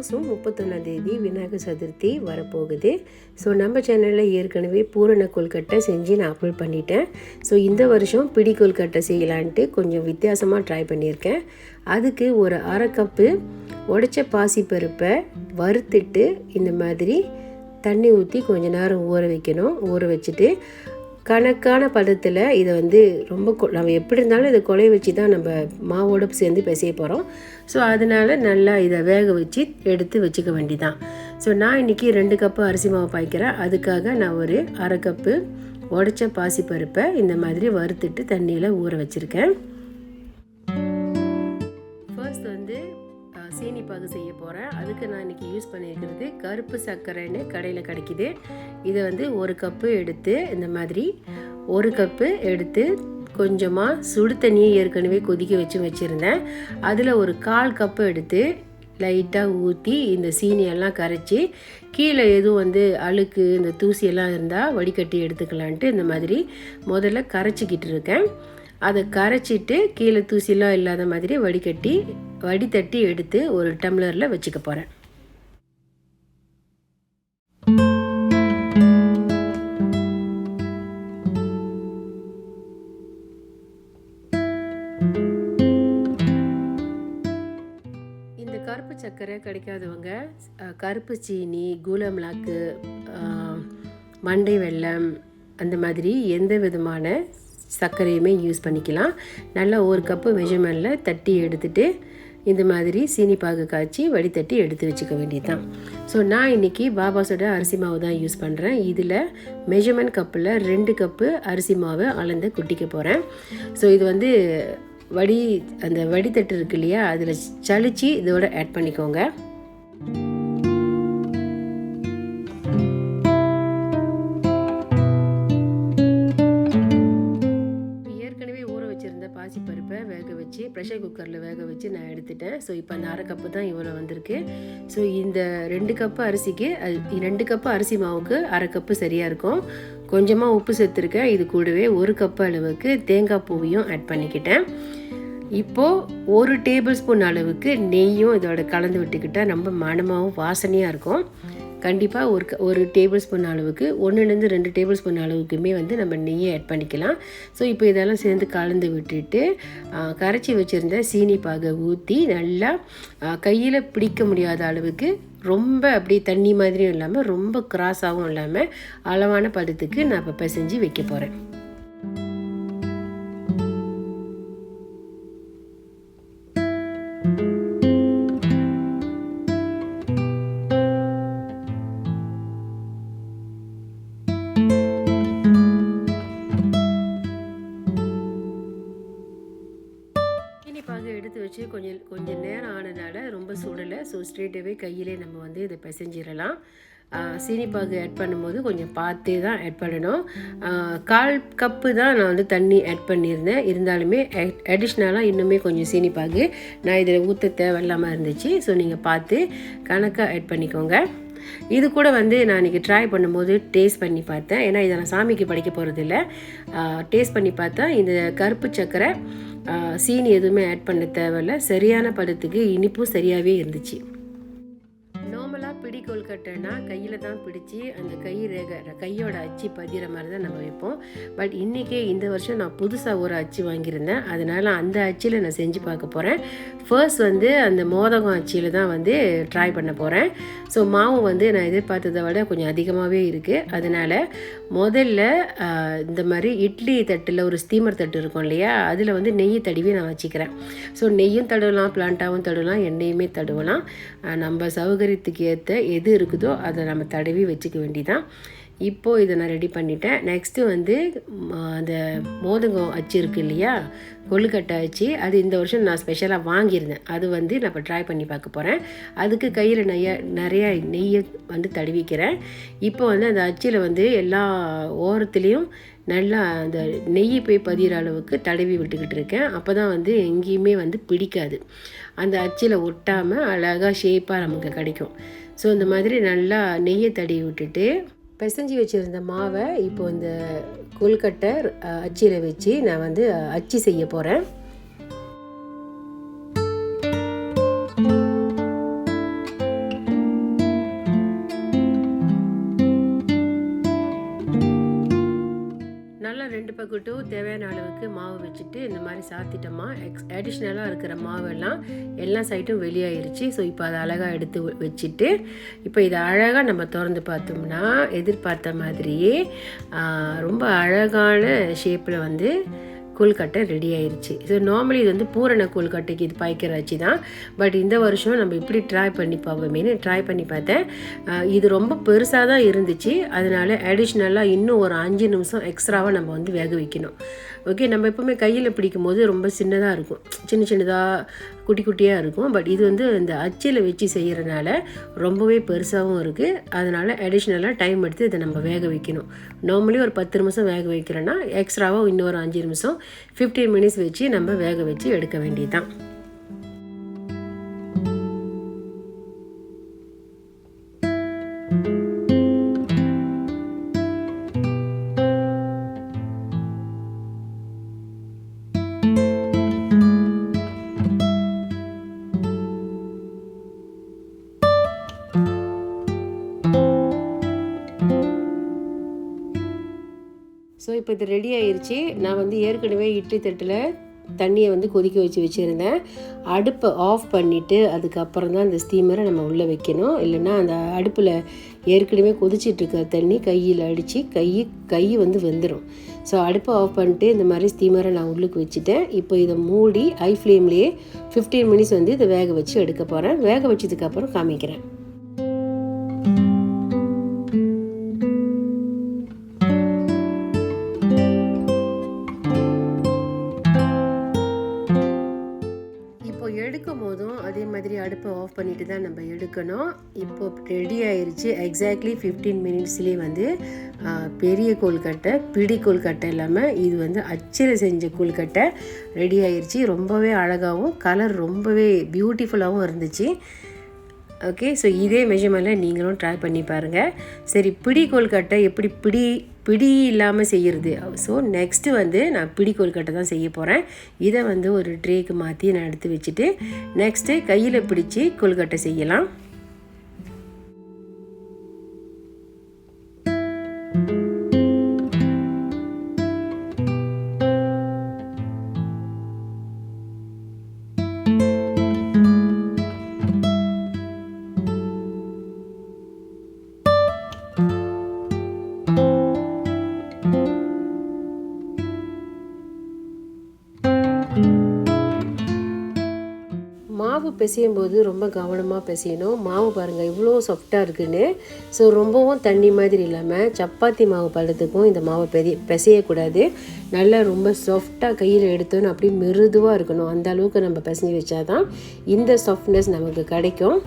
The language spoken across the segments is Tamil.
மாதம் 31 விநாயகர் சதுர்த்தி வரப்போகுது. ஸோ நம்ம சேனலில் ஏற்கனவே பூரண கொல்கட்டை செஞ்சு நான் அப்லோட் பண்ணிட்டேன். ஸோ இந்த வருஷம் பிடி கொல்கட்டை செய்யலான்ட்டு கொஞ்சம் வித்தியாசமாக ட்ரை பண்ணியிருக்கேன். அதுக்கு ஒரு அரை கப்பு உடைச்ச பாசிப்பருப்பை வறுத்துட்டு இந்த மாதிரி தண்ணி ஊற்றி கொஞ்சம் நேரம் ஊற வைக்கணும். ஊற வச்சுட்டு கணக்கான பதத்தில் இதை ரொம்ப நம்ம எப்படி இருந்தாலும் இதை குழைய வச்சு தான் நம்ம மாவோடு சேர்ந்து பிசைய போகிறோம். ஸோ அதனால் நல்லா இதை வேக வச்சு எடுத்து வச்சுக்க வேண்டிதான். ஸோ நான் இன்றைக்கி 2 கப்பு அரிசி மாவு பாய்க்கிறேன். அதுக்காக நான் ஒரு அரை கப்பு உடைச்ச பாசிப்பருப்பை இந்த மாதிரி வறுத்துட்டு தண்ணியில் ஊற வச்சுருக்கேன். ஃபர்ஸ்ட் சீனி பாகு செய்ய போகிறேன். அதுக்கு நான் இன்றைக்கி யூஸ் பண்ணியிருக்கிறது கருப்பு சர்க்கரைன்னு கடையில் கிடைக்கிது. இதை 1 கப்பு எடுத்து இந்த மாதிரி 1 கப்பு எடுத்து கொஞ்சமாக சுடு தண்ணியை ஏற்கனவே கொதிக்க வச்சுருந்தேன். அதில் ஒரு 1/4 கப்பு எடுத்து லைட்டாக ஊற்றி இந்த சீனியெல்லாம் கரைச்சி கீழே எதுவும் அழுக்கு இந்த தூசியெல்லாம் இருந்தால் வடிகட்டி எடுத்துக்கலான்ட்டு இந்த மாதிரி முதல்ல கரைச்சிக்கிட்டு இருக்கேன். அதை கரைச்சிட்டு கீழே தூசிலாம் இல்லாத மாதிரி வடிதட்டி எடுத்து ஒரு டம்ளரில் வச்சுக்க போகிறேன். இந்த கருப்பு சர்க்கரை கிடைக்காதவங்க கருப்பு சீனி, கூலமிளகு, மண்டை வெல்லம் அந்த மாதிரி எந்த விதமான சர்க்கரையுமே யூஸ் பண்ணிக்கலாம். நல்லா 1 கப்பு மெஷர்மெண்ட்டில் தட்டி எடுத்துகிட்டு இந்த மாதிரி சீனி பாகு காய்ச்சி வடித்தட்டி எடுத்து வச்சுக்க வேண்டியதுதான். ஸோ நான் இன்றைக்கி பாபாஸோட அரிசி மாவு தான் யூஸ் பண்ணுறேன். இதில் மெஷர்மெண்ட் கப்பில் 2 கப்பு அரிசி மாவு அளந்து குட்டிக்க போகிறேன். ஸோ இது அந்த வடித்தட்டு இருக்கு இல்லையா, அதில் சளிச்சு இதோட ஆட் பண்ணிக்கோங்க. பாசிப்பருப்பை வேக வச்சு ப்ரெஷர் குக்கரில் வேக வச்சு நான் எடுத்துட்டேன். ஸோ இப்போ அந்த அரை கப்பு தான் இவ்வளோ வந்திருக்கு. ஸோ இந்த 2 கப்பு அரிசிக்கு 2 கப்பு அரிசி மாவுக்கு அரை கப்பு சரியாக இருக்கும். கொஞ்சமாக உப்பு சேர்த்துருக்கேன். இது கூடவே 1 கப்பு அளவுக்கு தேங்காய் பூவையும் ஆட் பண்ணிக்கிட்டேன். இப்போது 1 டேபிள் ஸ்பூன் அளவுக்கு நெய்யும் இதோட கலந்து விட்டுக்கிட்டால் ரொம்ப மணமாகவும் வாசனையாக இருக்கும். கண்டிப்பாக ஒரு டேபிள் ஸ்பூன் அளவுக்கு 1லேருந்து 2 டேபிள் ஸ்பூன் அளவுக்குமே நம்ம நெய்யை ஆட் பண்ணிக்கலாம். ஸோ இப்போ இதெல்லாம் சேர்ந்து கலந்து விட்டுட்டு கரைச்சி வச்சுருந்த சீனி பாகை ஊற்றி நல்லா கையில் பிடிக்க முடியாத அளவுக்கு ரொம்ப அப்படியே தண்ணி மாதிரியும் இல்லாமல் ரொம்ப கிராஸாகவும் இல்லாமல் அளவான பதத்துக்கு நான் இப்போ பிசைஞ்சு வைக்க போகிறேன். பாகு எடுத்து வச்சு கொஞ்சம் நேரம் ஆனதுனால ரொம்ப சுடலை. ஸோ ஸ்ட்ரெயிட்டாகவே கையிலே நம்ம இதை பிசைஞ்சிடலாம். சீனிப்பாகு ஆட் பண்ணும்போது கொஞ்சம் பார்த்தே தான் ஆட் பண்ணணும். 1/4 கப்பு தான் நான் தண்ணி ஆட் பண்ணியிருந்தேன். இருந்தாலுமே அடிஷ்னலாக இன்னுமே கொஞ்சம் சீனிப்பாகு நான் இதில் ஊற்ற தேவையில்லாமல் இருந்துச்சு. ஸோ நீங்கள் பார்த்து கணக்காக ஆட் பண்ணிக்கோங்க. இது கூட நான் இன்றைக்கி ட்ரை பண்ணும்போது டேஸ்ட் பண்ணி பார்த்தேன். ஏன்னா இதை நான் சாமிக்கு படைக்க போகிறதில்ல. டேஸ்ட் பண்ணி பார்த்தா இந்த கருப்பு சர்க்கரை சீனி எதுவுமே ஆட் பண்ண தேவையில்ல. சரியான பதத்துக்கு இனிப்பும் சரியாகவே இருந்துச்சு. நார்மலாக பிடி கொல்கட்டைனா கையில் தான் பிடிச்சி அந்த கையோட அச்சு பதிகிற மாதிரி தான் நம்ம வைப்போம். பட் இன்றைக்கே இந்த வருஷம் நான் புதுசாக ஒரு அச்சு வாங்கியிருந்தேன். அதனால் அந்த அச்சில் நான் செஞ்சு பார்க்க போகிறேன். ஃபர்ஸ்ட் அந்த மோதகம் அச்சியில் தான் ட்ரை பண்ண போகிறேன். ஸோ மாவு நான் எதிர்பார்த்ததை விட கொஞ்சம் அதிகமாகவே இருக்குது. அதனால் முதல்ல இந்த மாதிரி இட்லி தட்டில் ஒரு ஸ்டீமர் தட்டு இருக்கும் இல்லையா, அதில் நெய் தடவி நான் வச்சுக்கிறேன். ஸோ நெய்யும் தடவலாம், பிளான்ட்டாகவும் தடவலாம், எண்ணெயுமே தடவலாம். நம்ம சௌகரியத்துக்கு ஏற்ற எது இருக்குதோ அதை நம்ம தடவி வச்சுக்க வேண்டிதான். இப்போது இதை நான் ரெடி பண்ணிட்டேன். நெக்ஸ்ட்டு அந்த மோதகம் அச்சு இருக்குது இல்லையா, கொழுக்கட்டை அச்சு, அது இந்த வருஷம் நான் ஸ்பெஷலாக வாங்கியிருந்தேன். அது நான் இப்போ ட்ரை பண்ணி பார்க்க போகிறேன். அதுக்கு கையில் நிறையா நெய்யை தடவிக்கிறேன். இப்போ அந்த அச்சில் எல்லா ஓரத்துலேயும் நல்லா அந்த நெய் போய் பதிகிற அளவுக்கு தடவி விட்டுக்கிட்டு இருக்கேன். அப்போ தான் எங்கேயுமே பிடிக்காது. அந்த அச்சில் ஒட்டாமல் அழகாக ஷேப்பாக நமக்கு கிடைக்கும். ஸோ இந்த மாதிரி நல்லா நெய்யை தடவி விட்டுட்டு பிசைஞ்சு வச்சுருந்த மாவை இப்போ இந்த கொழுக்கட்டை அச்சியில் வச்சு நான் அச்சு செய்ய போகிறேன். பக்கட்டும் தேவையான அளவுக்கு மாவு வச்சுட்டு இந்த மாதிரி சாத்திட்டோமா. அடிஷ்னலாக இருக்கிற மாவெல்லாம் எல்லா சைட்டும் வெளியாயிருச்சு. ஸோ இப்போ அதை அழகாக எடுத்து வச்சுட்டு இப்போ இதை அழகாக நம்ம திறந்து பார்த்தோம்னா எதிர்பார்த்த மாதிரியே ரொம்ப அழகான ஷேப்பில் வந்து கொழுக்கட்டை ரெடி ஆயிடுச்சு. ஸோ நார்மலி இது வந்து பூரண கொழுக்கட்டைக்கு இது பாய்க்கிறாச்சு தான். பட் இந்த வருஷம் நம்ம இப்படி ட்ரை பண்ணி பார்ப்போமேனு ட்ரை பண்ணி பார்த்தேன். இது ரொம்ப பெருசாக தான் இருந்துச்சு. அதனால அடிஷ்னலாக இன்னும் ஒரு 5 நிமிஷம் எக்ஸ்ட்ராவாக நம்ம வந்து வேக வைக்கணும். ஓகே, நம்ம எப்போவுமே கையில் பிடிக்கும் போது ரொம்ப சின்னதாக இருக்கும், சின்னதாக குட்டி குட்டியாக இருக்கும். பட் இது வந்து இந்த அச்சில் வச்சு செய்கிறனால ரொம்பவே பெருசாகவும் இருக்குது. அதனால் அடிஷ்னலாக டைம் எடுத்து இதை நம்ம வேக வைக்கணும். நார்மலி ஒரு 10 நிமிஷம் வேக வைக்கிறோன்னா எக்ஸ்ட்ராவாக இன்னொரு 5 நிமிஷம் 15 மினிட்ஸ் வச்சு நம்ம வேக வச்சு எடுக்க வேண்டியது தான். ஸோ இப்போ இது ரெடி ஆயிடுச்சு. நான் வந்து ஏற்கனவே இட்லி தட்டில் தண்ணியை வந்து கொதிக்க வச்சுருந்தேன். அடுப்பை ஆஃப் பண்ணிவிட்டு அதுக்கப்புறம் தான் இந்த ஸ்டீமரை நம்ம உள்ளே வைக்கணும். இல்லைன்னா அந்த அடுப்பில் ஏற்கனவே கொதிச்சிட்ருக்க தண்ணி கையில் அடித்து கை வந்து வெந்துடும். ஸோ அடுப்பை ஆஃப் பண்ணிட்டு இந்த மாதிரி ஸ்டீமரை நான் உள்ளுக்கு வச்சுட்டேன். இப்போ இதை மூடி ஹை ஃப்ளேம்லேயே 15 மினிட்ஸ் வந்து இதை வேக வச்சு எடுக்க போகிறேன். வேக வச்சதுக்கப்புறம் காமிக்கிறேன். எடுக்கும் போதும் அதே மாதிரி அடுப்பை ஆஃப் பண்ணிட்டு தான் நம்ம எடுக்கணும். இப்போ ரெடி ஆயிடுச்சு. எக்ஸாக்ட்லி 15 மினிட்ஸ்லேயே வந்து பெரிய கொழுக்கட்டை, பிடி கொழுக்கட்டை இல்லாமல் இது வந்து அச்சில் செஞ்ச கொழுக்கட்டை ரெடி ஆயிடுச்சு. ரொம்பவே அழகாகவும் கலர் ரொம்பவே பியூட்டிஃபுல்லாகவும் இருந்துச்சு. ஓகே, ஸோ இதே மெஷர்மெண்ட்டில் நீங்களும் ட்ரை பண்ணி பாருங்கள். சரி, பிடி கொழுக்கட்டை எப்படி பிடி இல்லாமல் செய்கிறது. ஸோ நெக்ஸ்ட்டு வந்து நான் பிடி கொழுக்கட்டை தான் செய்ய போகிறேன். இதை வந்து ஒரு ட்ரேக்கு மாற்றி நான் எடுத்து வச்சுட்டு நெக்ஸ்ட்டு கையில் பிடிச்சி கொழுக்கட்டை செய்யலாம். மாவு பிசையும் போது ரொம்ப கவனமாக பிசையணும். மாவு பாருங்கள் இவ்வளோ சாஃப்டாக இருக்குன்னு. ஸோ ரொம்பவும் தண்ணி மாதிரி இல்லாமல் சப்பாத்தி மாவு பழத்துக்கும் இந்த மாவை பிசையக்கூடாது. நல்லா ரொம்ப சாஃப்டாக கையில் எடுத்தோன்னு அப்படியே மிருதுவாக இருக்கணும். அந்த அளவுக்கு நம்ம பிசைஞ்சு வச்சா தான் இந்த சாஃப்ட்னஸ் நமக்கு கிடைக்கும்.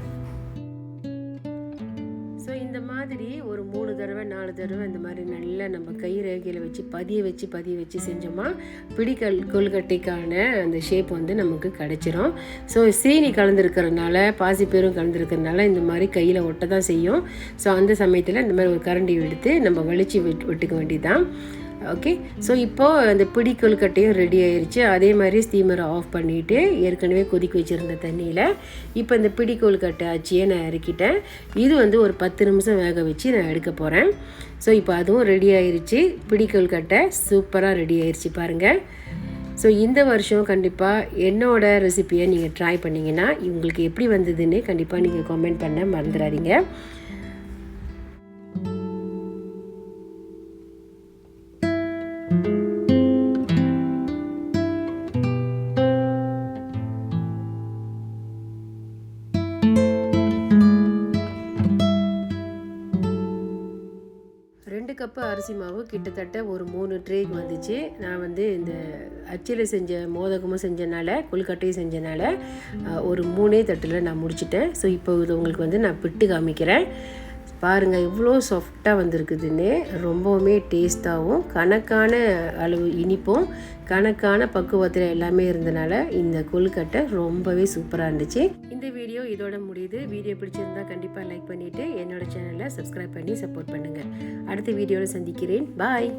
ஸோ இந்த மாதிரி ஒரு 3 தடவை 4 தடவை இந்த மாதிரி நல்லா நம்ம கை ரேகையில் வச்சு பதிய வச்சு செஞ்சோமா கொழுக்கட்டைக்கான அந்த ஷேப் வந்து நமக்கு கிடைச்சிரும். ஸோ சீனி கலந்துருக்கிறதுனால பாசிப்பயிரும் கலந்துருக்கிறதுனால இந்த மாதிரி கையில் ஒட்ட தான் செய்யும். ஸோ அந்த சமயத்தில் இந்த மாதிரி ஒரு கரண்டி எடுத்து நம்ம வலிச்சு விட்டுக்க வேண்டியதுதான். ஓகே, ஸோ இப்போது அந்த பிடி கொழுக்கட்டையும் ரெடி ஆயிடுச்சு. அதே மாதிரி ஸ்டீமரை ஆஃப் பண்ணிவிட்டு ஏற்கனவே கொதிக்க வச்சுருந்த தண்ணியில் இப்போ இந்த பிடி கொழுக்கட்டை ஆச்சியை நான் இறக்கிட்டேன். இது வந்து ஒரு 10 நிமிஷம் வேக வச்சு நான் எடுக்க போகிறேன். ஸோ இப்போ அதுவும் ரெடி ஆயிடுச்சு. பிடி கொழுக்கட்டை சூப்பராக ரெடி ஆயிடுச்சு பாருங்கள். ஸோ இந்த வருஷம் கண்டிப்பாக என்னோடய ரெசிப்பியை நீங்கள் ட்ரை பண்ணிங்கன்னா உங்களுக்கு எப்படி வந்ததுன்னு கண்டிப்பாக நீங்கள் கமெண்ட் பண்ண மறந்துடாதீங்க. கப்பு அரிசி மாவு கிட்டத்தட்ட ஒரு 3 ட்ரேக்கு வந்துச்சு. நான் வந்து இந்த அச்சில் செஞ்ச மோதகமும் செஞ்சனால கொழுக்கட்டையும் செஞ்சனால ஒரு 3 தட்டில் நான் முடிச்சிட்டேன். ஸோ இப்போ இது உங்களுக்கு வந்து நான் பிட்டு காமிக்கிறேன். பாருங்கள் எவ்வளோ சாஃப்டாக வந்திருக்குதுன்னு. ரொம்பவுமே டேஸ்ட்டாகவும் கணக்கான அளவு இனிப்பும் கணக்கான பக்குவத்தில் எல்லாமே இருந்தனால இந்த கொழுக்கட்டை ரொம்பவே சூப்பராக இருந்துச்சு. இந்த வீடியோ இதோட முடியுது. வீடியோ பிடிச்சிருந்தா கண்டிப்பாக லைக் பண்ணிவிட்டு என்னோடய சேனலை சப்ஸ்கிரைப் பண்ணி சப்போர்ட் பண்ணுங்கள். அடுத்த வீடியோவில் சந்திக்கிறேன். பாய்.